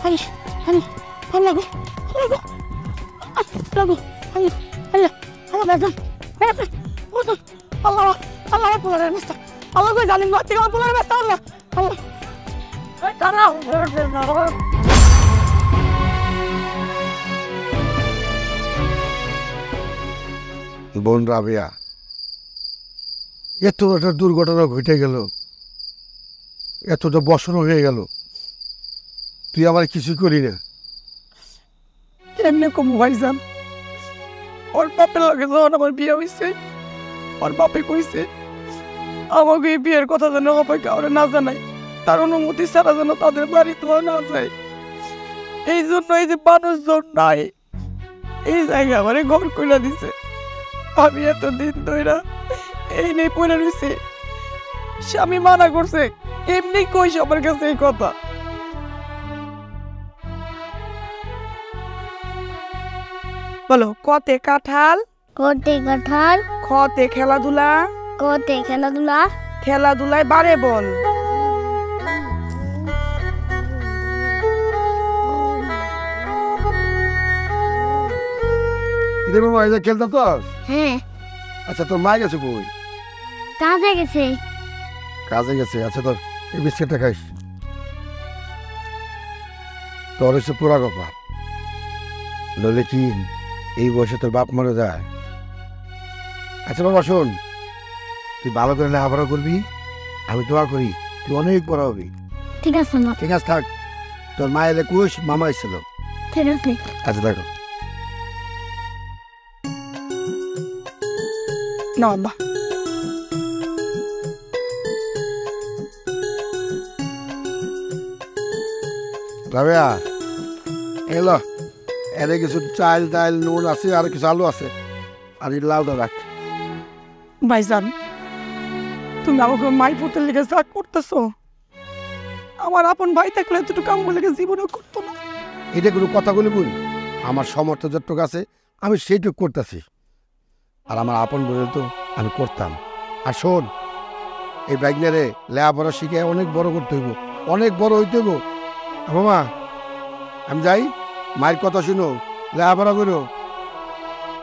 Ay, Allah, Allah, Allah, Allah, Allah, Allah, Allah, Allah, Allah, Allah, pular mesta. Allah kau jalan buat tiga pular mesta Allah, Allah. Karena, বোন রাবেয়া এত একটা দুর্ঘটনা ঘটে গেল, এতটা বসন হয়ে গেল, তুই আমার কিছু করি না। কেমনে কম ভাইজান ওর বাপের লগে যখন আমার বিয়ে হয়েছে ওর বাপে কইছে আমাকে এই বিয়ের কথা যেন অপেক্ষা ওরা না জানায়, তার অনুমতি ছাড়া যেন তাদের বাড়িতে না যায়। এই জন্য এই যে মানুষজন নাই এই জায়গা আমার ঘর কইলা দিছে। আমি এতদিন ধরে এই নেই পড়ে রয়েছে, স্বামী মানা করছে, এমনি কই সবার কাছে এই কথা। বলো কতে কাঁঠাল, কোটে কাঁঠাল, খতে খেলাধুলা, কোটে খেলাধুলা, খেলাধুলায় বারে বল। কিরে মামা এই যে খেলতাম তো? হ্যাঁ আচ্ছা তোর মা গেছে কই? কাজে গেছে। কাজে গেছে। আচ্ছা তোর এই বিস্কিটটা খাইস, তোর হচ্ছে পুরা কপা, নইলে কি এই বয়সে তোর বাপ মরে যায়? আচ্ছা বাবা শোন, তুই ভালো করে লেখাপড়া করবি, আমি দোয়া করি তুই অনেক বড় হবি। ঠিক আছে না? ঠিক আছে থাক, তোর মা এলে কুশ মামা এসেছিল। ঠিক আছে। আচ্ছা দেখো না আব্বা রাবেয়া এলো, এনে কিছু চাল ডাল নুন আছে আর কিছু আলু আছে, আর এই লাউটা রাখ। ভাইজান তুমি আমাকে মাই পুতের লেগে যা করতেছো, আমার আপন ভাই থাকলে এতটুকু কাম লেগে জীবনেও করতো না। এটা কোনো কথাগুলি বল, আমার সমর্থ যতটুকু আছে আমি সেইটুকু করতেছি, আর আমার আপন বলে তো আমি করতাম। আর শোন, এই বাইকনারে লেখাপড়া শিখে অনেক বড় করতে হইব, অনেক বড় হইতে হইব। মামা আমি যাই, মায়ের কথা শুনো, লেখাপড়া করো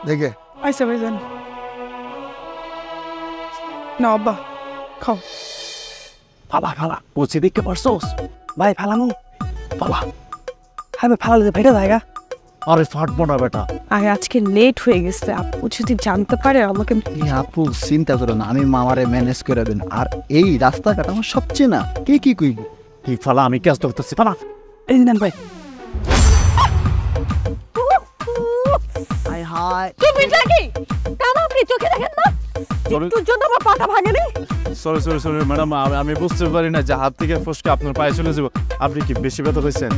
দেখে। আচ্ছা ভাইজান না আব্বা খাও। ফালা ফালা বলছি দেখতে পারছোস ভাই, ফালানো ফালা। হ্যাঁ ভাই ফালালে ভাইটা জায়গা। আরে ফাটবো না বেটা, আরে আজকে লেট হয়ে গেছে, আপু যদি জানতে পারে আমাকে। আপু চিন্তা করো না, আমি মামারে ম্যানেজ করে দেন। আর এই রাস্তাঘাট আমার সবচেয়ে না, কে কি কইব। কি ফালা, আমি কাজ করতেছি ফালা। এই নেন ভাই। হাই হাই তুমি কি কাম আপনি চোখে দেখেন না? একটুর জন্য আমার পাটা ভাঙেনি। সরি সরি সরি ম্যাডাম, আমি বুঝতে পারি না যে হাত থেকে ফসকে আপনার পায়ে চলে যাব। আপনি কি বেশি ব্যথা হয়েছেন?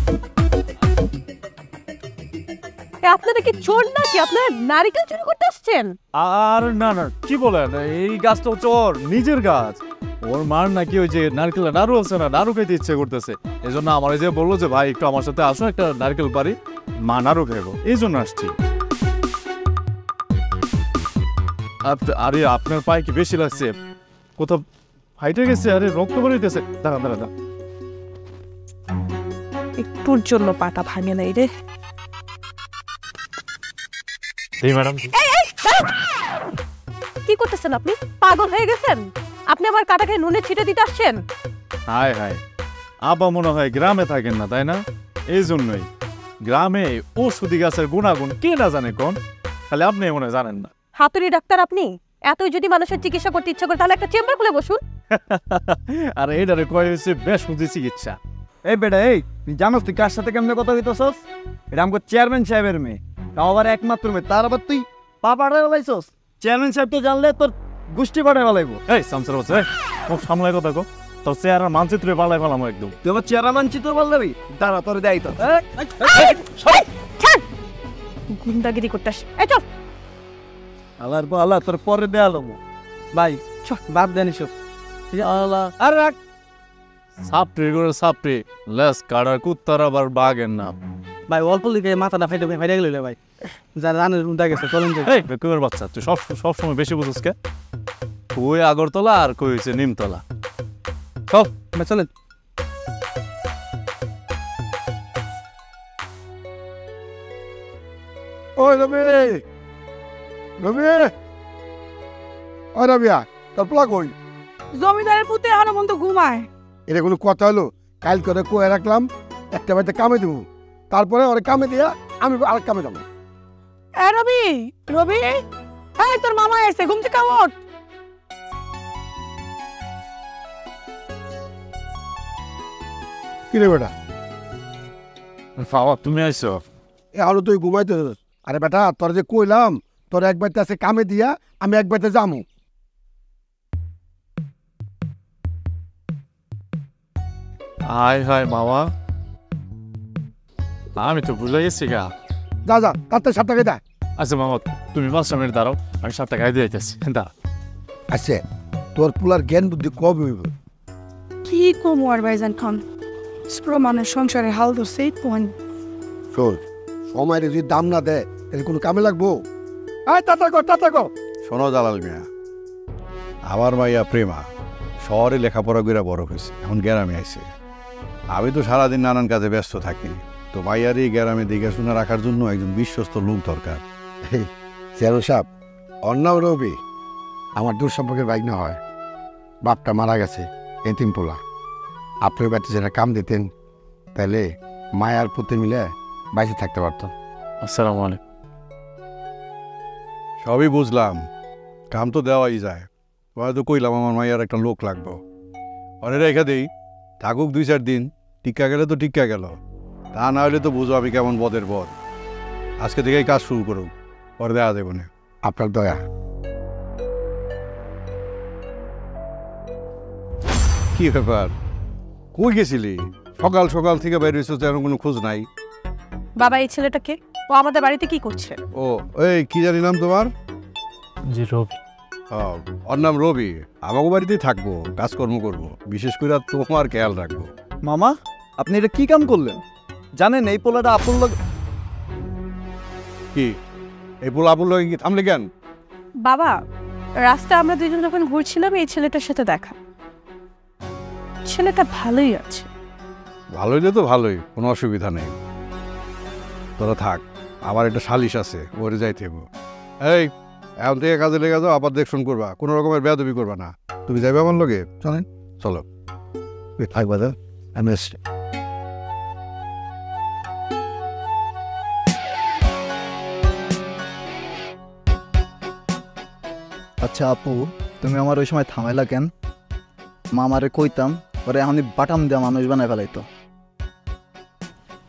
আপনারা কি চোর নাকি? আপনারা নারকেল চুরি করতে আসছেন? আর না না কি বলেন, এই গাছটা হচ্ছে ওর নিজের গাছ। ওর মার নাকি ওই যে নারকেল নাড়ু আছে না, নাড়ু খাইতে ইচ্ছে করতেছে। এই জন্য আমার এই যে বললো যে ভাই একটু আমার সাথে আসো, একটা নারকেল পারি, মা নাড়ু খাইবো, এই জন্য আসছি। আরে আপনার পায়ে কি বেশি লাগছে? কোথাও ফাইটে গেছে? আরে রক্ত বেরোইতেছে। দাঁড়ান দাঁড়ান দাঁড়ান, একটুর জন্য পাটা ভাঙে নাই রে। ম্যাডাম কি করতেছেন আপনি? পাগল হয়ে গেছেন? আপনি আমার কাটাকে নুনে ছিটে দিতে আসছেন? হায় হায়, আবা মনে হয় গ্রামে থাকেন না তাই না? এই জন্যই গ্রামে ওষুধি গাছের গুণাগুণ কে না জানে কোন, খালি আপনি মনে জানেন না। হাতুড়ি ডাক্তার আপনি? এতই যদি মানুষের চিকিৎসা করতে ইচ্ছা করে তাহলে একটা চেম্বার খুলে বসুন। আর এইটারে কয় হচ্ছে বেসুদি চিকিৎসা। এই বেটা, এই তুই জানোস তুই কার সাথে কেমনে কথা কইতেছস? এটা আমাকে চেয়ারম্যান সাহেবের মেয়ে, তাও আবার একমাত্র মেয়ে, তার আবার তুই পা পাড়ায় বলাইছস? চেয়ারম্যান সাহেব তো জানলে তোর গোষ্ঠী পাড়ায় বলাইবো। এই সামসার বাচ্চা, খুব সামলায় কথা কো, তোর চেহারার মানচিত্রে পাল্লায় পালাম একদম। তুই আবার চেহারা মানচিত্র বলবি? দাঁড়া তোর দেয় তো গুন্ডাগিরি করতে আস। এই চল। আল্লাহর পর আল্লাহ তোর পরে দেয়ালো ভাই, চল বাদ দেন এসব। আল্লাহ আর রাখ সাপটে করে সাপটে লেস কাটার কুত্তার আবার বাঘের নাম। ভাই অল্প লিখে মাথাটা ফাইটে গেল ভাই, যারা রানের উঠা গেছে চলেন। এই বেকুবের বাচ্চা, তুই সব সময় বেশি বুঝিস কে? কই আগরতলা আর কই হচ্ছে নিমতলা। সব চলেন। ওই রবি রবি ওই রবিয়া তোর পোলা কই? জমিদারের পুতে এখনো পর্যন্ত ঘুমায়। এটা কোনো কথা হলো? কাল করে কয়ে রাখলাম একটা বাড়িতে কামে দেবো, তারপরে ওরে কামে দিয়া আমি আরেক কামে যাবো। এ রবি, রবি, এই তোর মামা এসে, ঘুম থেকে ওঠ। কি রে বেটা, বাবা তুমি আইছো? এ আরো তুই ঘুমাইতে? আরে বেটা তোর যে কইলাম তোর এক বাড়িতে আছে কামে দিয়া আমি এক বাড়িতে যাবো। হাই হাই মামা, আমি তো ভুলে গেছি গা। যা যা তার 7 টাকা দা। আচ্ছা মামা তুমি 5 মিনিট দাঁড়াও, আমি 7 টাকা দিয়ে যাইতেছি। দাঁড়া। আচ্ছা তোর পোলার জ্ঞান বুদ্ধি কবে হইব? কি কমু আর ভাইজান খান, প্রমাণের সংসারে হাল ধরছে কোন। শোন, সময়ের যদি দাম না দেয় তাহলে কোনো কামে লাগবো? আয় তাতা কর। শোনো জালাল মিয়া, আমার মাইয়া প্রেমা শহরে লেখাপড়া করে বড় হয়েছে, এখন গ্রামে আইছে। আমি তো সারাদিন নানান কাজে ব্যস্ত থাকি, তো মাইয়ার এই গ্রামে দেখাশোনা রাখার জন্য একজন বিশ্বস্ত লোক দরকার। চেয়ারম্যান সাহেব, ওর নাম রবি, আমার দূর সম্পর্কের বাইক না হয়, বাপটা মারা গেছে, এতিম পোলা। আপনার বাড়িতে যারা কাম দিতেন তাহলে মায়ার পুতে মিলে বাইরে থাকতে পারতো। আসসালামু আলাইকুম। সবই বুঝলাম, কাম তো দেওয়াই যায়। তো কইলাম আমার মাইয়ার একটা লোক লাগবো, অনেক রেখে দিই, থাকুক 2-4 দিন, টিকা গেলে তো টিকা গেল, তা না হলে তো বুঝো আমি কেমন বদের বদ। আজকে থেকেই কাজ শুরু করুক, পরে দেওয়া দেবো না। আপনার দয়া। কি ব্যাপার, কই গেছিলি? সকাল সকাল থেকে বের হয়েছো, তেমন কোনো খোঁজ নাই। বাবা এই ছেলেটাকে, ও আমাদের বাড়িতে কি করছে? ও এই কি জানি নাম তোমার? জি রবি। ওর নাম রবি, আমাকে বাড়িতেই থাকবো, কাজকর্ম করবো, বিশেষ করে তোমার খেয়াল রাখবো। মামা আপনি এটা কি কাম করলেন? জানেন এই পোলাটা আপুর লোক। কি এই পোলা আপুর লোক কি থামলে কেন? বাবা রাস্তায় আমরা দুজন যখন ঘুরছিলাম এই ছেলেটার সাথে দেখা, ছেলেটা ভালোই আছে। ভালোই তো ভালোই, কোনো অসুবিধা নেই। তোরা থাক, আমার একটা সালিশ আছে, ওরে যাইতে হইব। এই এখন থেকে কাজে লেগে যাও, আবার দেখশন করবা, কোনো রকমের বেয়াদবি করবা না। তুমি যাইবে আমার লগে? চলেন চলো। থাকবা তো আমি আসছি। আচ্ছা আপু, তুমি আমার ওই সময় থামাইলা কেন? মামারে কইতাম পরে এখন বাটাম দেওয়া মানুষ বানায় ফেলাইতো।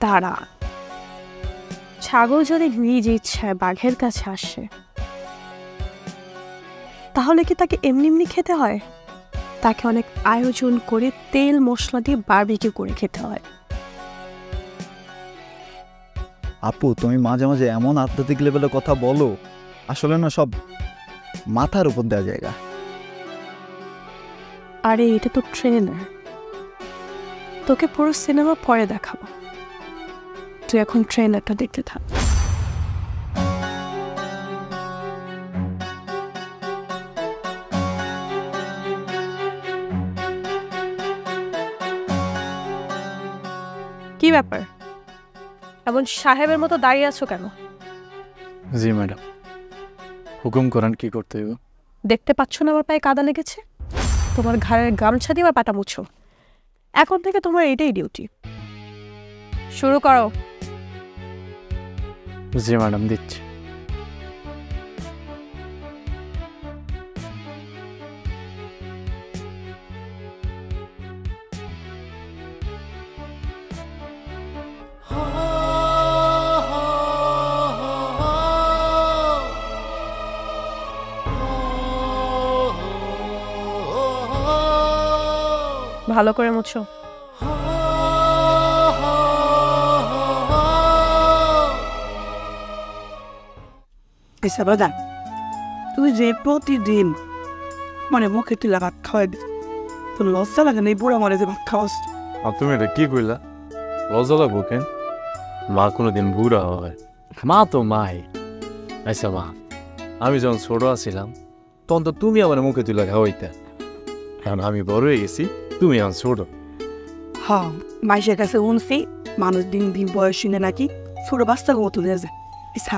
তারা ছাগল যদি নিজ ইচ্ছায় বাঘের কাছে আসে তাহলে কি তাকে এমনি এমনি খেতে হয়? তাকে অনেক আয়োজন করে তেল মশলা দিয়ে বারবিকিউ করে খেতে হয়। আপু তুমি মাঝে মাঝে এমন আধ্যাত্মিক লেভেলের কথা বলো, আসলে না সব মাথার উপর দেওয়া জায়গা। আরে এটা তো ট্রেলার, তোকে পুরো সিনেমা পরে দেখাবো, তুই এখন ট্রেলারটা দেখতে থাক। কি ব্যাপার, এমন সাহেবের মতো দাঁড়িয়ে আছো কেন? জি ম্যাডাম, হুকুম করেন কি করতে হইব? দেখতে পাচ্ছ না আমার পায়ে কাদা লেগেছে? তোমার ঘাড়ের গামছা দিয়ে আমার পাটা মুছো। এখন থেকে তোমার এটাই ডিউটি। শুরু করো। জি ম্যাডাম, দিচ্ছি। ভালো করে মুছো। আচ্ছা দাদা, তুই যে প্রতিদিন মানে মুখে তুলে ভাত খাওয়াই দিস, তোর লজ্জা লাগে না এই বুড়া মরে যে ভাত খাওয়াস? আর তুমি এটা কি কইলা? লজ্জা লাগবো কেন? মা কোনোদিন বুড়া হয়? মা তো মাই। আচ্ছা মা, আমি যখন ছোট আছিলাম তখন তো তুমি আমার মুখে তুলে খাওয়াইতে, এখন আমি বড় হয়ে গেছি, তুমি এখন ছোট। হ্যাঁ, মাইশের কাছে শুনছি মানুষ দিন দিন বয়স শুনে নাকি ছোট বাচ্চার মতো হয়ে যায়। আচ্ছা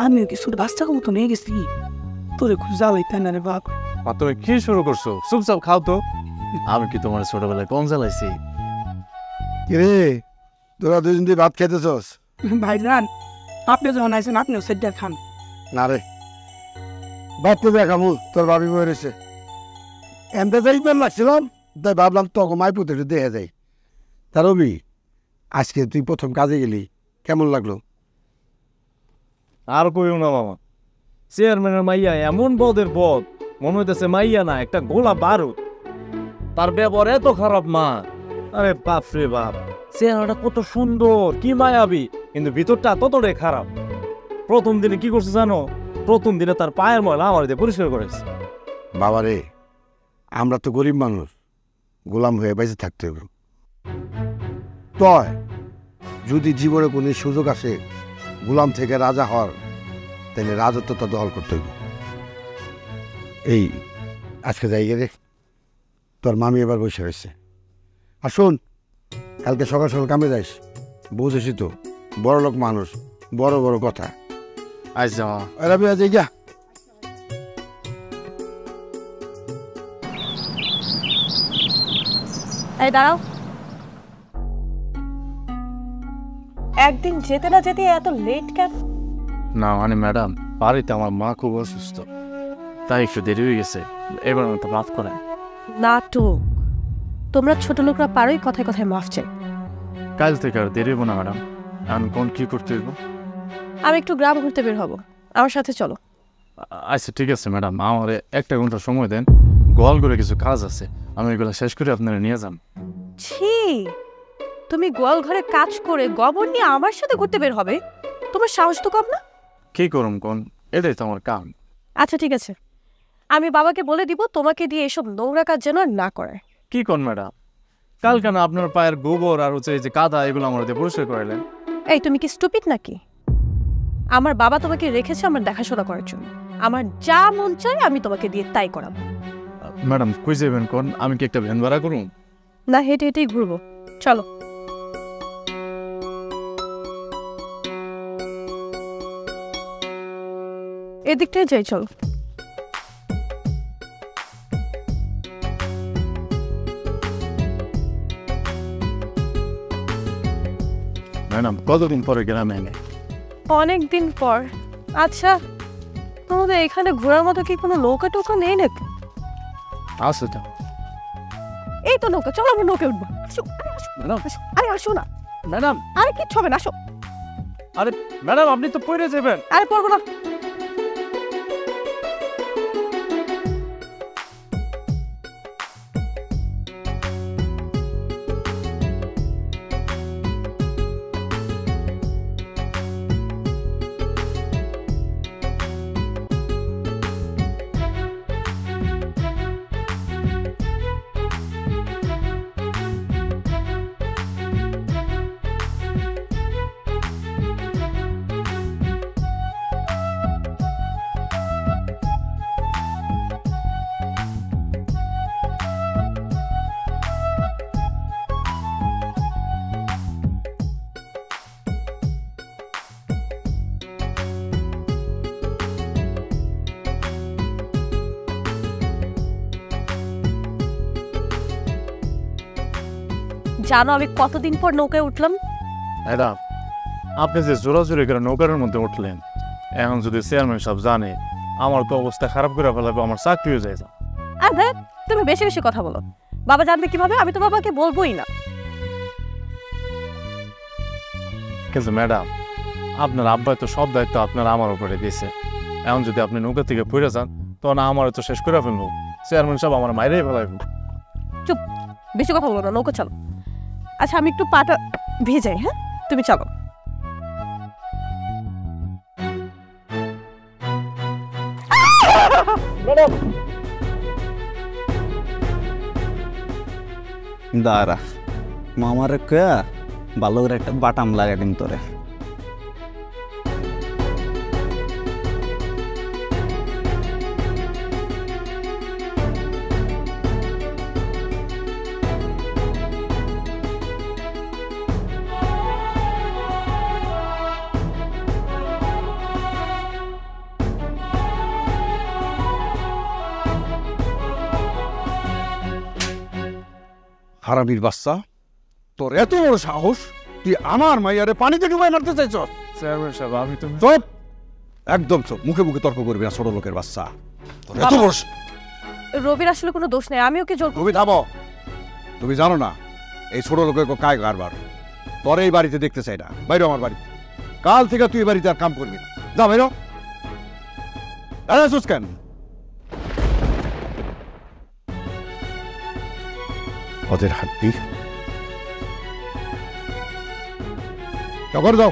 আমিও কি ছোট বাচ্চা মতো নিয়ে গেছি তোরে খুব জ্বালাইতে না রে বাপ। মা তুমি কি শুরু করছো? চুপচাপ খাও তো। আমি কি তোমার ছোটবেলায় কম জ্বালাইছি? কিরে তোরা দুজন দিয়ে ভাত খেতেছস? ভাইজান আপনি যখন আইসেন আপনিও সেটা খান। না রে, ভাত তো দেখামু, তোর ভাবি বয়ে রয়েছে। এমতে যাইবার লাগছিলাম, তাই ভাবলাম তখন মাই পুতে একটু দেখে যাই। তা রবি, আজকে তুই প্রথম কাজে গেলি, কেমন লাগলো? আর কইও না মামা, চেয়ারম্যানের মাইয়া এমন বদের বদ, মনে হইতেছে মাইয়া না একটা গোলা বারুদ। তার ব্যবহার এত খারাপ মা, আরে বাপ রে বাপ। চেহারাটা কত সুন্দর, কি মায়াবী, কিন্তু ভিতরটা ততটাই খারাপ। প্রথম দিনে কি করছে জানো? প্রথম দিনে তার পায়ের ময়লা আমার দিয়ে পরিষ্কার করেছে। বাবা রে, আমরা তো গরিব মানুষ, গোলাম হয়ে বেঁচে থাকতে হবে। তয় যদি জীবনে কোনো সুযোগ আসে গোলাম থেকে রাজা হওয়ার, তাহলে রাজত্বটা দখল করতে হবে। এই আজকে যাই রে, তোর মামি এবার বসে হয়েছে। আর শোন, কালকে সকাল সকাল কামে যাইস, বুঝেছি তো বড় লোক মানুষ, বড় বড় কথা। আচ্ছা মামা। রবি আজ যা। এই দাঁড়াও, একদিন যেতে না যেতে এত লেট কেন? না মানে ম্যাডাম, বাড়িতে আমার মা খুব অসুস্থ, তাই একটু দেরি হয়ে গেছে। এবার মতো মাফ করে। নাটক, তোমরা ছোট লোকরা পারোই কথায় কথায় মাফ চাই। কাল থেকে আর দেরি হবো না ম্যাডাম। এখন কোন কি করতে হইব? আমি একটু গ্রাম ঘুরতে বের হব, আমার সাথে চলো। আচ্ছা ঠিক আছে ম্যাডাম, আমার 1 ঘন্টা সময় দেন, গোয়াল করে কিছু কাজ আছে, আমি এগুলো শেষ করে আপনারা নিয়ে যান। ছি, তুমি গোয়াল ঘরে কাজ করে গোবর নিয়ে আমার সাথে ঘুরতে বের হবে? তোমার সাহস তো কম না? কি করুম কোন, এটাই তো আমার কাম। আচ্ছা ঠিক আছে, আমি বাবাকে বলে দিব তোমাকে দিয়ে এসব নোংরা কাজ যেন আর না করে। কি কোন ম্যাডাম? কাল কেন আপনার পায়ের গোবর আর হচ্ছে এই যে কাদা, এগুলো আমার দিয়ে পরিষ্কার করালেন? এই তুমি কি স্টুপিড নাকি? আমার বাবা তোমাকে রেখেছে আমার দেখাশোনা করার জন্য। আমার যা মন চায় আমি তোমাকে দিয়ে তাই করাবো। ম্যাডাম কই যাবেন কোন? আমি কি একটা ভ্যান ভাড়া করুন? না, হেঁটে হেঁটেই ঘুরবো, চলো। এদিকটাই যাই, চলো। ম্যাডাম কতদিন পরে গ্রামে এনে? অনেক দিন পর। আচ্ছা, তোমাদের এখানে ঘোরার মতো কি কোনো নৌকা টোকা নেই নাকি? আছে তো। এই তো নৌকা, চলো আমরা নৌকে উঠবো। আসো, আরে আসো, ম্যাডাম, আসো, আরে আসো না। ম্যাডাম, আরে কিচ্ছু হবে না, আসো। আরে ম্যাডাম আপনি তো পড়ে যাবেন। আরে পড়বো না। জানো আমি কতদিন পর নৌকায় উঠলাম? ম্যাডাম আপনি যে জোরাজোরি করে নৌকার মধ্যে উঠলেন, এখন যদি চেয়ারম্যান সাহেব জানে, আমার তো অবস্থা খারাপ করে ফেলাবে, আমার চাকরি হয়ে যায়। আর ভাই তুমি বেশি বেশি কথা বলো। বাবা জানবে কিভাবে? আমি তো বাবাকে বলবোই না। কিন্তু ম্যাডাম আপনার আব্বাই তো সব দায়িত্ব আপনার আমার উপরে দিয়েছে। এখন যদি আপনি নৌকা থেকে পড়ে যান, তখন আমার তো শেষ করে ফেলবো। চেয়ারম্যান সাহেব আমার মাইরেই ফেলাইব। চুপ, বেশি কথা বলো না, নৌকা চলো। আচ্ছা আমি একটু পাটা ভেজাই, হ্যাঁ তুমি চলো। দাঁড়া, মামারে কয়া ভালো করে একটা বাটাম লাগাই দিন তোরে। হারামির বাচ্চা, তোর এত বড় সাহস, তুই আমার মাইয়ারে পানিতে ডুবাই মারতে চাইছ? চেয়ারম্যান সাহেব আমি তো চুপ, একদম চুপ, মুখে মুখে তর্ক করবি না, ছোট লোকের বাচ্চা। তোর এত বড় রবির আসলে কোনো দোষ নেই, আমি ওকে জোর তুমি থামো। তুমি জানো না এই ছোট লোকের কায় কারবার? তোর এই বাড়িতে দেখতে চাই না, বাইরে আমার বাড়িতে। কাল থেকে তুই এই বাড়িতে আর কাম করবি না, যা বাইরো। আরে কেন ওদের হাড্ডি যাও।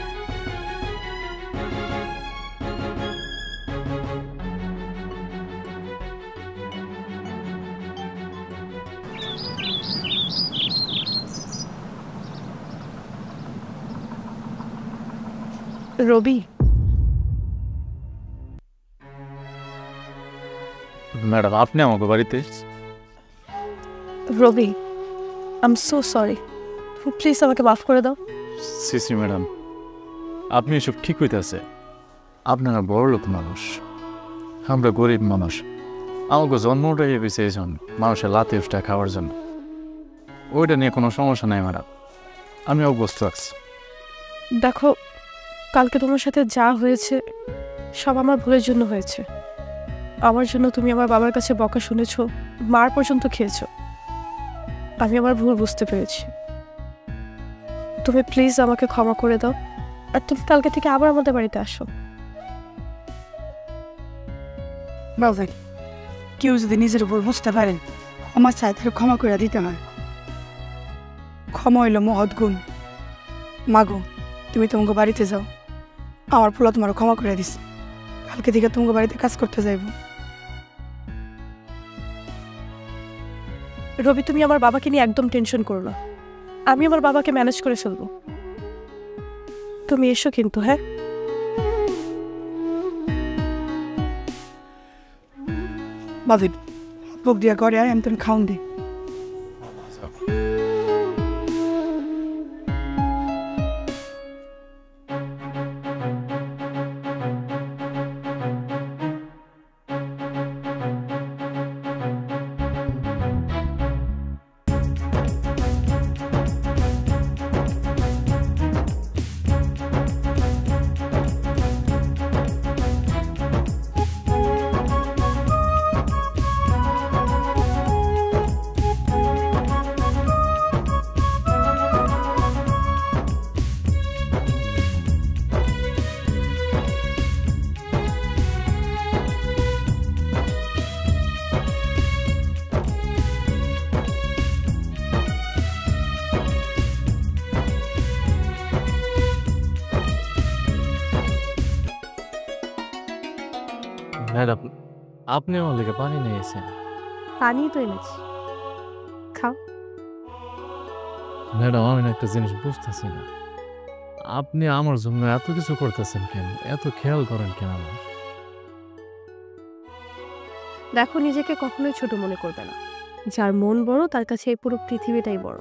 রবি, ম্যাডাম আপনি আমাকে বাড়িতে Rabi, I am so sorry, please আমাকে মাফ করে দাও। সিসি ম্যাডাম আপনি এসব ঠিক হইতেছে? আপনারা বড় লোক মানুষ, আমরা গরিব মানুষ, আমাকে জন্মটাই হয়েছে এই জন্য মানুষের লাতে উঠটা খাওয়ার জন্য। ওইটা নিয়ে কোনো সমস্যা নাই ম্যাডাম, আমি অভ্যস্ত আছি। দেখো, কালকে তোমার সাথে যা হয়েছে সব আমার ভুলের জন্য হয়েছে। আমার জন্য তুমি আমার বাবার কাছে বকা শুনেছো, মার পর্যন্ত খেয়েছো। আমি আমার ভুল বুঝতে পেরেছি। তুমি প্লিজ আমাকে ক্ষমা করে দাও, আর তুমি কালকে থেকে আবার আমাদের বাড়িতে আসো। বাবা, কেউ যদি নিজের উপর বুঝতে পারে আমার চাই, তাকে ক্ষমা করে দিতে হয়। ক্ষমা হইল মহৎ গুণ। মাগো, তুমি তোমাকে বাড়িতে যাও, আমার পোলা তোমার ক্ষমা করে দিস। কালকে থেকে তোমাকে বাড়িতে কাজ করতে যাইব। রবি, তুমি আমার বাবাকে নিয়ে একদম টেনশন করো না, আমি আমার বাবাকে ম্যানেজ করে ফেলবো। তুমি এসো কিন্তু। হ্যাঁ, বাদিন বুক দিয়া করে আমি তুমি খাউন দি। ম্যাডাম আপনি আমার লেগে পানি নিয়ে এসেছেন। পানি তো এনেছি, খাও। ম্যাডাম আমি না একটা জিনিস বুঝতেছি না, আপনি আমার জন্য এত কিছু করতেছেন কেন, এত খেয়াল করেন কেন আমার? দেখো, নিজেকে কখনোই ছোট মনে করবে না। যার মন বড় তার কাছে এই পুরো পৃথিবীটাই বড়।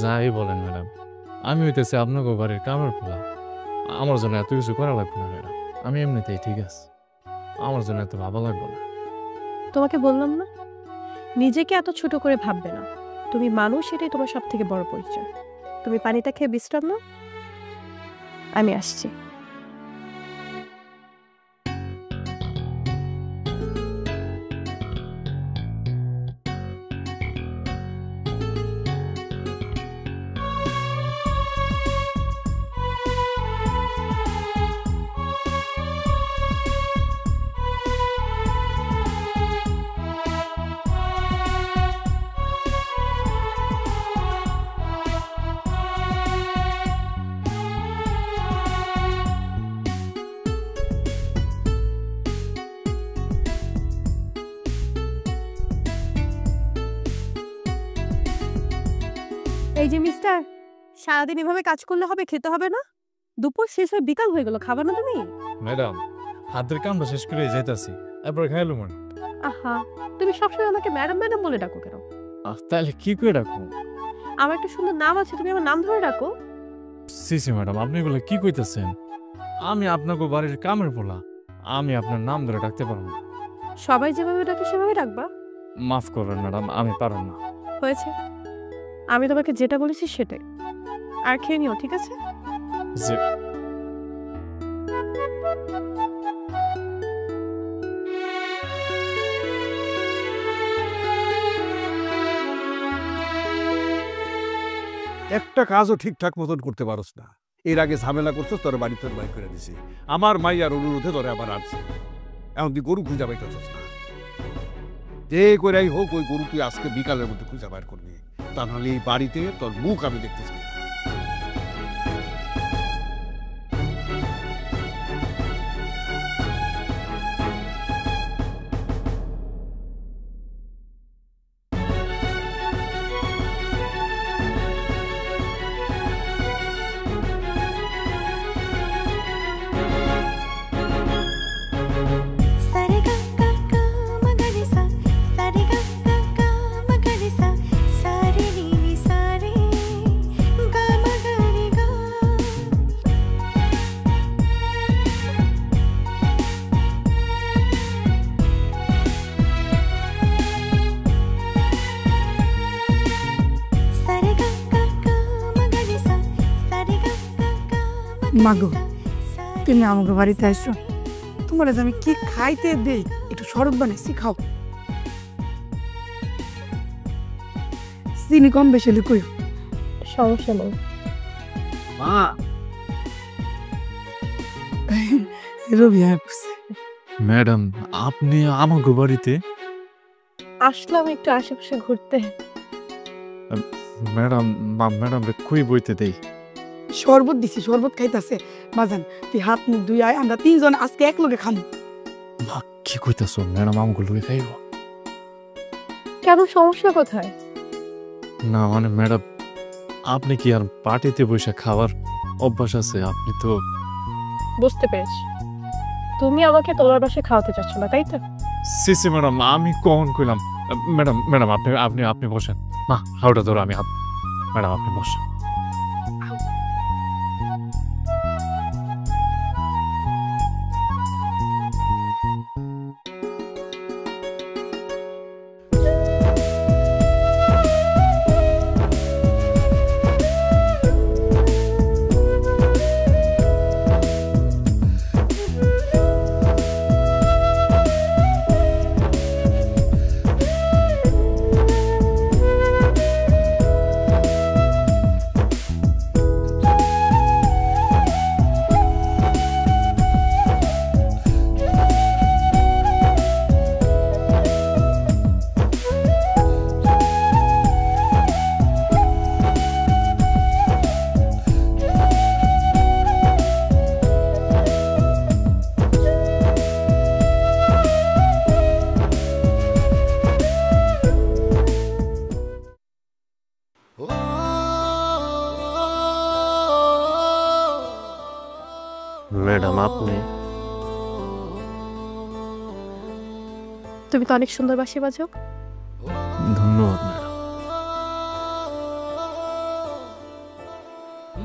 যাই বলেন ম্যাডাম, আমি হইতেছি আপনাকে বাড়ির কামের পোলা, আমার জন্য এত কিছু করা লাগবে না ম্যাডাম। আমি এমনিতেই ঠিক আছে, আমার জন্য এত ভাবা লাগবে না। তোমাকে বললাম না, নিজেকে এত ছোট করে ভাববে না। তুমি মানুষ, এটাই তোমার সব থেকে বড় পরিচয়। তুমি পানিটা খেয়ে বিশ্রাম নাও, আমি আসছি। এই যে মিস্টার, সারাদিন এভাবে কাজ করলে হবে? খেতে হবে না? দুপুর শেষ হয়ে বিকাল হয়ে গেল, খাবার না তুমি? ম্যাডাম হাতের কামটা শেষ করে যাইতাছি, এরপর খাইলো মনে। আহা, তুমি সবসময় আমাকে ম্যাডাম ম্যাডাম বলে ডাকো কেন? তাহলে কি করে ডাকবো? আমার একটা সুন্দর নাম আছে, তুমি আমার নাম ধরে ডাকো। সিসি ম্যাডাম আপনি এগুলো কি কইতেছেন? আমি আপনাকে বাড়ির কামের পোলা, আমি আপনার নাম ধরে ডাকতে পারবো না। সবাই যেভাবে ডাকে সেভাবে ডাকবা। মাফ করবেন ম্যাডাম, আমি পারব না। হয়েছে, আমি তোমাকে যেটা বলেছি সেটাই, আর খেয়ে নিও, ঠিক আছে? জি। একটা কাজও ঠিকঠাক মতন করতে পারস না। এর আগে ঝামেলা করছিস, তোর বাড়ি তোর বাড়ি করে দিছি। আমার মাইয়ার অনুরোধে তোরে আবার আনছে। এখন তুই গরু খুঁজা পাইতেছিস না। যে করেই হোক ওই গরু তুই আজকে বিকালের মধ্যে খুঁজা বাইর করবি, তা নাহলে এই বাড়িতে তোর মুখ আমি দেখতে চাই না। মাগো, তুমি আমাকে বাড়িতে আসো, তোমার আমি কি খাইতে দেই, একটু শরবত বানাইছি, খাও। চিনি কম বেশি হলে কইও। সমস্যা নেই মা। রবি ম্যাডাম, আপনি আমাকে বাড়িতে? আসলাম একটু আশেপাশে ঘুরতে। ম্যাডাম, ম্যাডাম কই বইতে দেই? শরবত দিছি, শরবত খাইতাছে। বাজান তুই হাত মুখ ধুই আয়, আমরা তিনজন আজকে এক লগে খাম। মা কি কইতাছ? ম্যাডাম আমাকে লগে খাইব? কেন, সমস্যা কোথায়? না মানে ম্যাডাম, আপনি কি আর পার্টিতে বসে খাওয়ার অভ্যাস আছে? আপনি তো। বুঝতে পেরেছি, তুমি আমাকে তোমার বাসায় খাওয়াতে চাচ্ছ না, তাই তো? সিসি ম্যাডাম, আমি কখন কইলাম? ম্যাডাম ম্যাডাম আপনি আপনি আপনি বসেন। না, হাওটা ধরো, আমি হাত। ম্যাডাম আপনি বসেন। ম্যাডাম আপনি? তুমি তো অনেক সুন্দর বাঁশি বাজাও। ধন্যবাদ ম্যাডাম।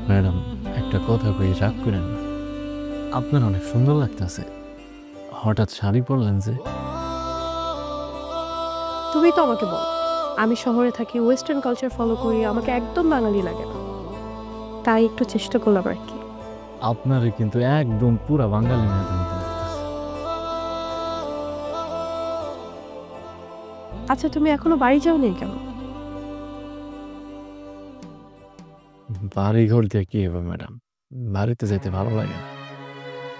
ম্যাডাম একটা কথা কই, রাগ করেন না। আপনার অনেক সুন্দর লাগতেছে। হঠাৎ শাড়ি পরলেন যে? তুমি তো আমাকে বল, আমি শহরে থাকি, ওয়েস্টার্ন কালচার ফলো করি, আমাকে একদম বাঙালি লাগে না, তাই একটু চেষ্টা করলাম আর কি। আপনারে কিন্তু একদম পুরা বাঙালি ম্যাডাম লাগতেছে। আচ্ছা, তুমি এখনো বাড়ি যাওনি কেন? বাড়ি ঘর দিয়ে কি হবে ম্যাডাম? বাড়িতে যেতে ভালো লাগে না।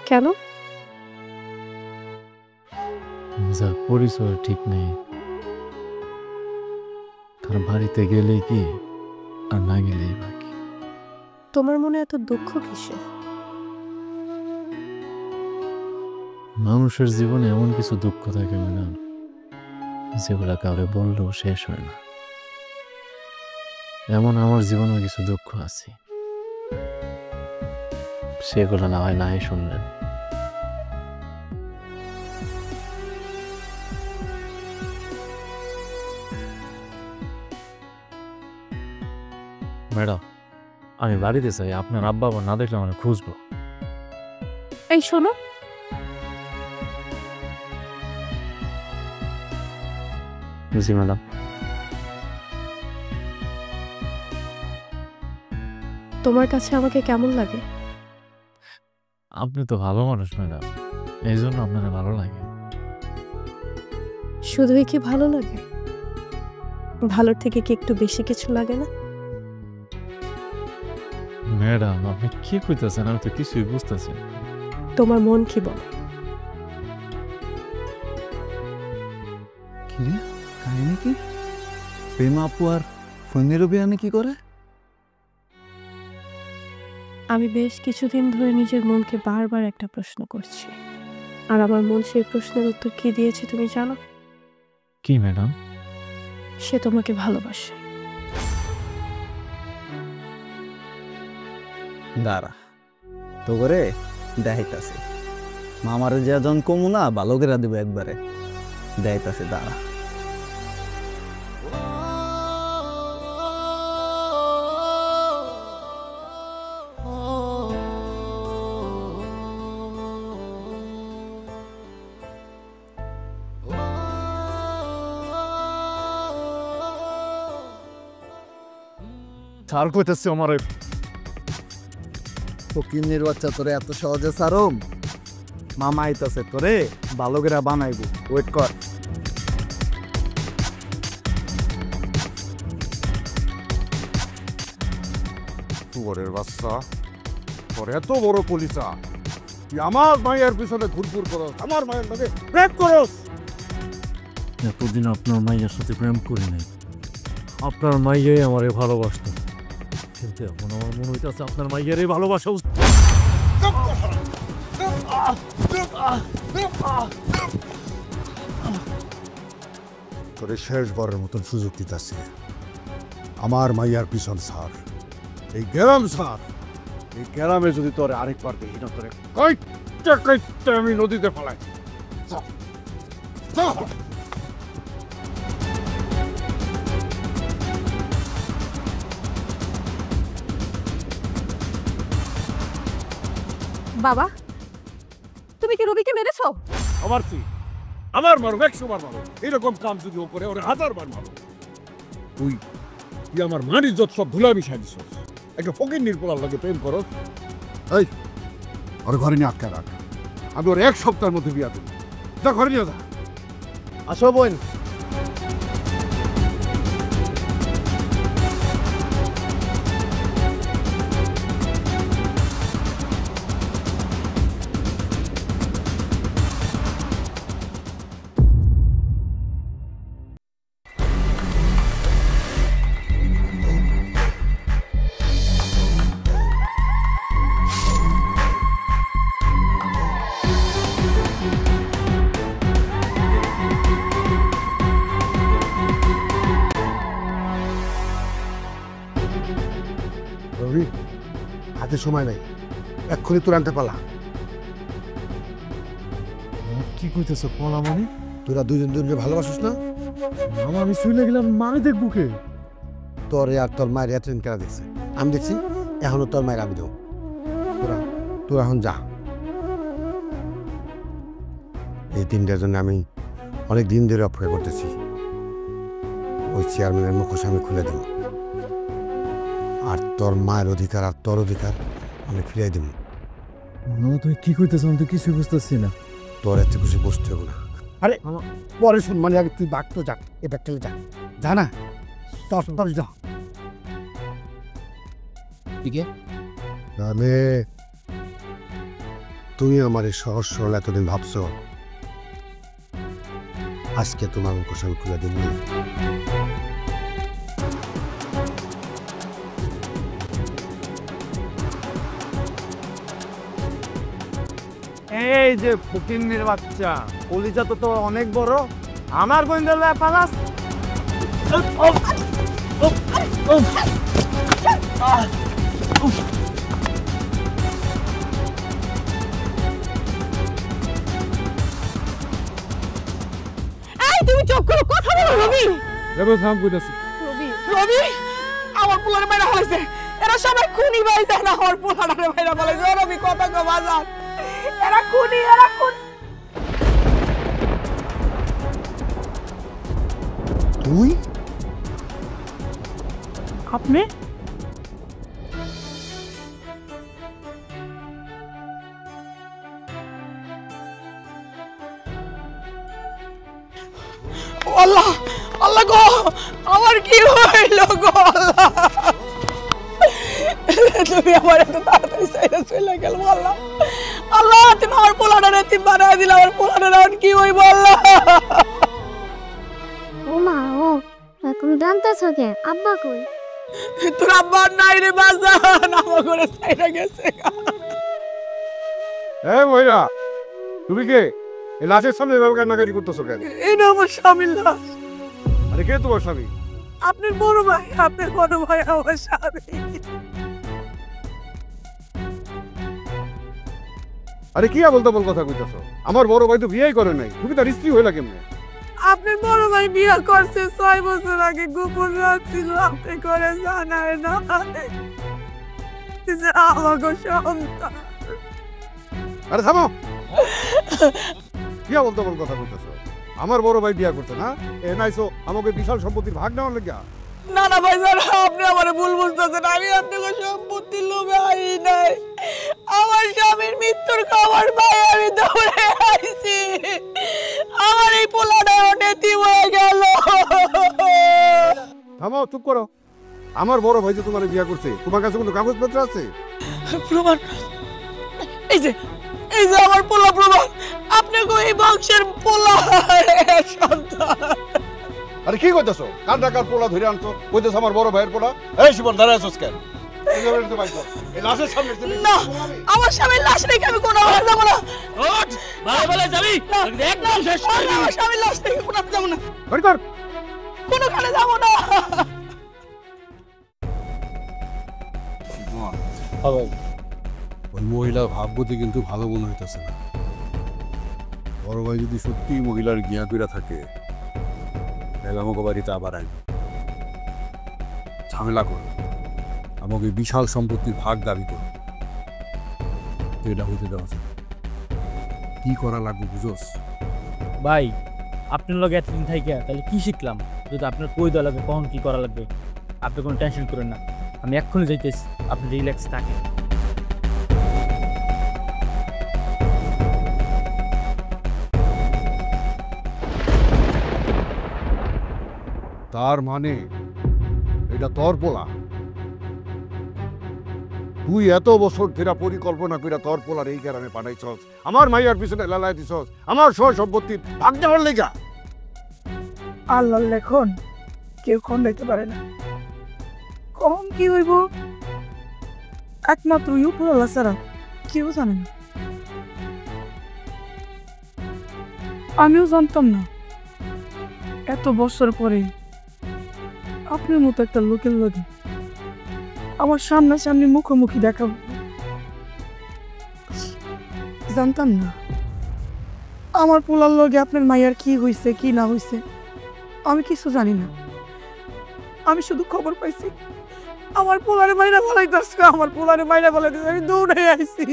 কেন? যার পরিচয় ঠিক নেই তার বাড়িতে গেলে কি আর না গেলেই বাকি। তোমার মনে এত দুঃখ কিসে? মানুষের জীবনে এমন কিছু দুঃখ থাকে ম্যাডাম, যেগুলা কাউরে বললেও শেষ হয় না। এমন আমার জীবনে কিছু দুঃখ আছে, সেগুলো না হয় নাই শুনলেন। ম্যাডাম আমি বাড়িতে চাই, আপনার আব্বা আবার না দেখলে মানে খুঁজবো। এই শোনো, জি ম্যাডাম। তোমার কাছে আমাকে কেমন লাগে? আপনি তো ভালো মানুষ ম্যাডাম, এই জন্য আপনারা ভালো লাগে। শুধুই কি ভালো লাগে? ভালোর থেকে কি একটু বেশি কিছু লাগে না? ম্যাডাম আপনি কি কইতেছেন? আমি তো কিছুই বুঝতেছি না। তোমার মন কি বলে? কি রে, কাহিনী কি? প্রেম আপু আর ফোনের বিয়ানে কি করে? আমি বেশ কিছুদিন ধরে নিজের মনকে বারবার একটা প্রশ্ন করছি, আর আমার মন সেই প্রশ্নের উত্তর কি দিয়েছে তুমি জানো? কি ম্যাডাম? সে তোমাকে ভালোবাসে। দাঁড়া, তো করে দেখাইতাছে। মামারে যে জন কমু না, ভালো করে দেবো একবারে। দেখাইতাছে, দাঁড়া। ছাড় কইতেছে আমার। ফকিন্নির বাচ্চা, তোরে এত সহজে সারম? মামা আইতাছে, তোরে ভালো করে বানাইবো, ওয়েট কর। শুয়োরের বাচ্চা, তোর এত বড় কলিজা, তুই আমার মায়ের পিছনে ঘুরঘুর করস, আমার মায়ের নামে প্রেম করস। এতদিন আপনার মাইয়ার সাথে প্রেম করি নাই, আপনার মাইয়াই আমারে ভালোবাসত, কিন্তু এখন আমার মনে হইতেছে আপনার মাইয়ারই ভালোবাসা উচিত। তোরে শেষবারের মতন সুযোগ দিতেছে, আমার মাইয়ার পিছন ছাড়, এই গ্রাম ছাড়। এই গ্রামে যদি তোরে আরেকবার দেখি না, তোরে কইতে কইতে আমি নদীতে ফেলাই। বাবা, তুমি কি রবিকে মেরেছো? আমার কি, আমার মারো, 100 বার মারো। এরকম কাম যদি ও করে, ওরে 1000 বার মারো। তুই আমার মান ইজ্জত সব ধুলা মিশাই দিস। একটা ফকির নির্পলার লাগে প্রেম করস। এই, ওর ঘরে নিয়ে আটকা রাখ, আমি ওর 1 সপ্তাহের মধ্যে বিয়া দেব। যা ঘরে নিয়ে যা। আসো বোন। রবি, হাতে সময় নাই, এক্ষুনি তোর আনতে পালা। কি কইতেছ পলা? মানে তোরা দুজন দুজনকে ভালোবাসিস না? মামা আমি শুইলে গেলাম, মানে দেখবো কে? তোরে আর তোর মায়ের এতদিন কেনা দেখছে, আমি দেখছি, এখনো তোর মায়ের আমি দেবো। তোরা এখন যা। এই দিনটার জন্য আমি অনেক দিন ধরে অপেক্ষা করতেছি। ওই চেয়ারম্যানের মুখোশ আমি খুলে দেব, আর তোর মায়ের অধিকার আর তোর অধিকার আমি ফিরিয়ে দেব। তুই কি কইতেছ? আমি তো কিছুই বুঝতেছি না। তোর এত কিছু বুঝতে হবে না। আরে পরে শুন, মানে আগে তুই বাঘ তো যা, এ ব্যাগটালে যা, যা না, তোর যা। ঠিক আছে, তাহলে তুমি আমার এই সহজ সরল এতদিন ভাবছ, আজকে তোমার মুখোশ আমি খুলে দেব। এই যে ফকিন্নির বাচ্চা, কলিজা তো তোর অনেক বড়, আমার গোয়েন্দালে পালাস। এই তুমি চুপ করো, কথা বলো। রবি, দেবো থাম কইতাছি। রবি, আমার পোলারে মাইরা ফেলাইছে। এরা সবাই খুনি ভাই, যায় না আমার পোলারে মাইরা ফেলাইছে। রবি, কথা কো বাজার, এরা খুনি, এরা খুনি। তুই? আপনি? আল্লাহ আল্লাহ গো, আমার কি হইল গো আল্লাহ, তুমি আমার এত তাড়াতাড়ি চাইলে চলে গেল আল্লাহ। আল্লাহ তুমি আমার পোলাটা তুমি বানায় দিলে, আমার পোলাটা কি হইব আল্লাহ। ও মা, ও তুমি জানতেছ কে? আব্বা কই? তোর আব্বা নাই রে বাজান, আমার ঘরে চাইলে গেছে। মহিলা, তুমি কে? এই লাশের সামনে এভাবে কান্নাকাটি করতেছো কেন? এটা আমার স্বামীর লাশ। আরে কে তোমার স্বামী? আপনার বড় ভাই, আপনার বড় ভাই আমার স্বামী। আরে কি বলতে বল কথা কইতেছো? আমার বড় ভাই তো বিয়েই করে নাই, তুমি তার স্ত্রী হইলা কেমনে? আপনার বড় ভাই বিয়ে করছে 6 বছর আগে, গোপন রাখছিল, আপনি করে জানায় না। আমাকে সন্তান। আরে থামো, কি বলতে বল কথা কইতেছো? আমার বড় ভাই বিয়ে করছে না, এ নাইছো আমাকে বিশাল সম্পত্তির ভাগ নেওয়ার লেগা? না না ভাই স্যার, আপনি আমার ভুল বুঝতেছেন। আমি আপনাকে সম্পত্তির লোভে আই নাই। আমার স্বামীর মৃত্যুর খবর পাই আমি দৌড়ে আইছি। আমার এই পোলাটা অনেতি হয়ে গেল। থামো, চুপ করো। আমার বড় ভাই যে তোমার বিয়ে করছে, তোমার কাছে কোনো কাগজপত্র আছে? প্রমাণ? এই যে আমার পোলা প্রমাণ। আপনাকে এই বংশের পোলা সন্তান। আরে কি কইতেছো? কার ডাকার পোলা ধরে আনছো? কইতেছ আমার বড় ভাইয়ের পোলা? এই শিবন, দাঁড়ায় আছোস কেন? এই লাশের সামনে না, আমার স্বামীর লাশ রেখে আমি কোনো ভাবে যাবো না। ওঠ, ভালো ভালো যাবি, একদম শেষ করে দিবি। আমার স্বামীর লাশ রেখে কোনো যাবো না, বের কর। কোনোখানে যাবো না। ওই মহিলার ভাবগতি কিন্তু ভালো মনে হইতেছে না। বড় ভাই যদি সত্যি মহিলার গিয়া কইরা থাকে, তাহলে আমাকে বাড়িতে আবার আইব, ঝামেলা করো, আমাকে বিশাল সম্পত্তির ভাগ দাবি করো। এটা হইতে দেওয়া যায়, কি করা লাগবে বুঝোস? ভাই, আপনার লগে এতদিন থাইকা তাহলে কি শিখলাম? যদি আপনার কই দেওয়া লাগবে, কখন কি করা লাগবে, আপনি কোনো টেনশন করেন না, আমি এক্ষুনি যাইতেছি, আপনি রিল্যাক্স থাকেন। তার মানে এটা তোর পোলা? তুই এত বছর ধরে পরিকল্পনা কইরা তোর পোলার এই গ্রামে পাঠাইছস, আমার মাইয়ার পিছনে লালাই দিছস, আমার সহ সম্পত্তির ভাগ দেওয়ার লেগা? আল্লাহর লেখন কেউ খন্ডাইতে পারে না। কখন কি হইব একমাত্র উপরওয়ালা ছাড়া কেউ জানে না। আমিও জানতাম না এত বছর পরে আপনার মতো একটা লোকের লগে আমার সামনাসামনি মুখোমুখি দেখা। জানতাম না আমার পোলার লগে আপনার মাইয়ার কি হইছে কি না হইছে, আমি কিছু জানি না। আমি শুধু খবর পাইছি আমার পোলারে মাইরা বলাইতেছে, আমার পোলারে মাইরা বলাইতেছে। আমি দৌড়ে আইছি।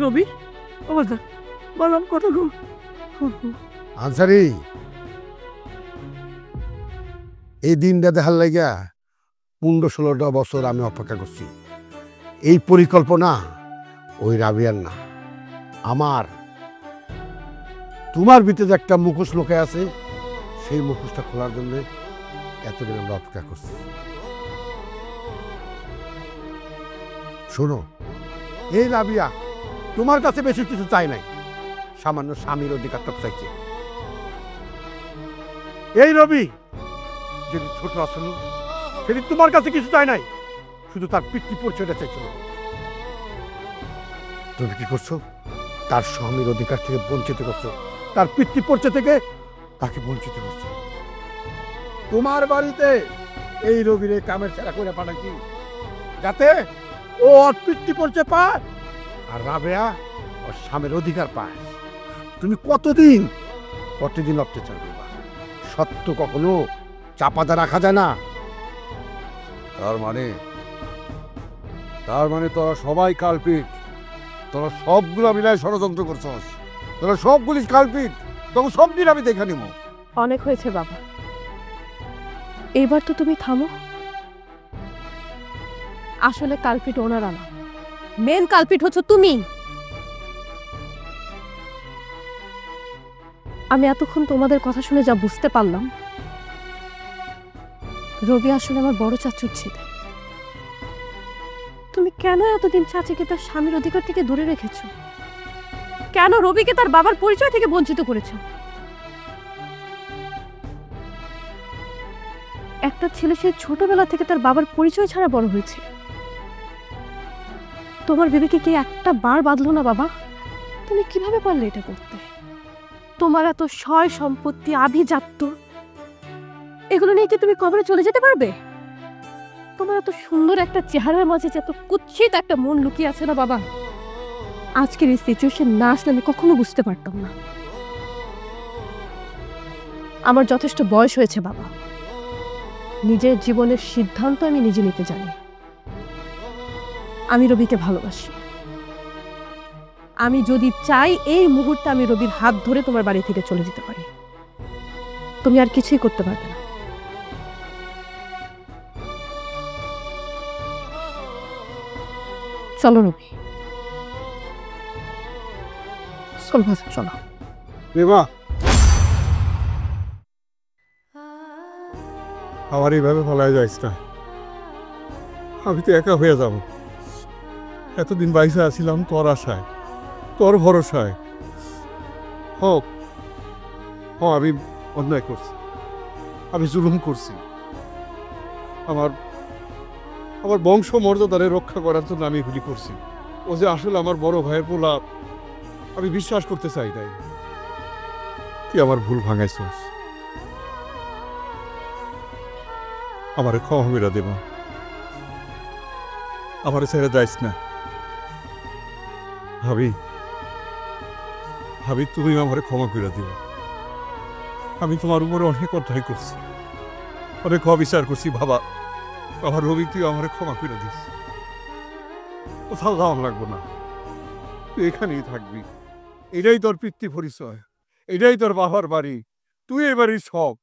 রবি, ও বাবা বললাম কত গো আনসারি, এই দিনটা দেখার লাগা 15-16টা বছর আমি অপেক্ষা করছি। এই পরিকল্পনা ওই রাবিয়ার না, আমার। তোমার ভিতরে যে একটা মুখোশ লোকে আছে, সেই মুখোশটা খোলার জন্য এতদিন আমরা অপেক্ষা করছি। শোনো, এই রাবিয়া তোমার কাছে বেশি কিছু চাই নাই, সামান্য স্বামীর অধিকারটা চাইছে। এই রবি যদি ছোট আসল, সেটি তোমার কাছে কিছু চাই নাই, শুধু তার পিতৃ পরিচয়টা চাইছিল। তুমি কি করছো? তার স্বামীর অধিকার থেকে বঞ্চিত করছো, তার পিতৃ পরিচয় থেকে তাকে বঞ্চিত করছো। তোমার বাড়িতে এই রবিরে কামের ছেড়া করে পাঠাইছি যাতে ও ওর পিতৃ পরিচয় পায় আর রাবেয়া ওর স্বামীর অধিকার পায়। তুমি কতদিন অত্যাচার করবা? সত্য কখনো চাপাদা রাখা যায় না। তার মানে তোরা সবাই কালপিট, তোরা সবগুলো মিলায় ষড়যন্ত্র করছস, তোরা সবগুলি কালপিট, তখন সব দিন আমি দেখে নিব। অনেক হয়েছে বাবা, এবার তো তুমি থামো। আসলে কালপিট ওনারা না, মেন কালপিট হচ্ছে তুমি। আমি এতক্ষণ তোমাদের কথা শুনে যা বুঝতে পারলাম, রবি আসলে আমার বড় চাচুর ছেলে। তুমি কেন এতদিন চাচিকে তার স্বামীর অধিকার থেকে দূরে রেখেছো? কেন রবিকে তার বাবার পরিচয় থেকে বঞ্চিত করেছো? একটা ছেলে সে ছোটবেলা থেকে তার বাবার পরিচয় ছাড়া বড় হয়েছে। তোমার বিবেকে কি একটা বার বাঁধলো না বাবা? তুমি কিভাবে পারলে এটা করতে? তোমার এত সয় সম্পত্তি, আভিজাত্য, এগুলো নিয়ে কি তুমি কবরে চলে যেতে পারবে? তোমার এত সুন্দর একটা চেহারার মাঝে যে এত কুৎসিত একটা মন লুকিয়ে আছে না বাবা, আজকের এই সিচুয়েশন না আসলে আমি কখনো বুঝতে পারতাম না। আমার যথেষ্ট বয়স হয়েছে বাবা, নিজের জীবনের সিদ্ধান্ত আমি নিজে নিতে জানি। আমি রবিকে ভালোবাসি। আমি যদি চাই এই মুহূর্তে আমি রবির হাত ধরে তোমার বাড়ি থেকে চলে যেতে পারি। তুমি আর কিছুই করতে পারবে না। চলো রবি, চলো চলো। রেমা, আমার এইভাবে ফলায় যাইস না। আমি তো একা হয়ে যাব। এতদিন বাইসে আসছিলাম তোর আশায়, তোর ভরসায়। হোক, আমি অন্যায় করছি, আমি জুলুম করছি। আমার বংশ মর্যাদারে রক্ষা করার জন্য আমি এগুলি করছি। ও যে আসলে আমার বড় ভাইয়ের পোলা, আমি বিশ্বাস করতে চাই নাই। তুই আমার ভুল ভাঙাইছস, আমারে ক্ষমা করে দেবা। আমারে ছেড়ে যাইস না। ভাবি তুমি আমারে ক্ষমা করে দিও। আমি তোমার উপরে অনেক অন্যায় করছি, অনেক অবিচার করছি। বাবা রবি, তুই আমারে ক্ষমা করে দিস। কোথাও যাওয়া লাগবো না, তুই এখানেই থাকবি। এটাই তোর পিতৃ পরিচয়, এটাই তোর বাবার বাড়ি, তুই এবারই সব।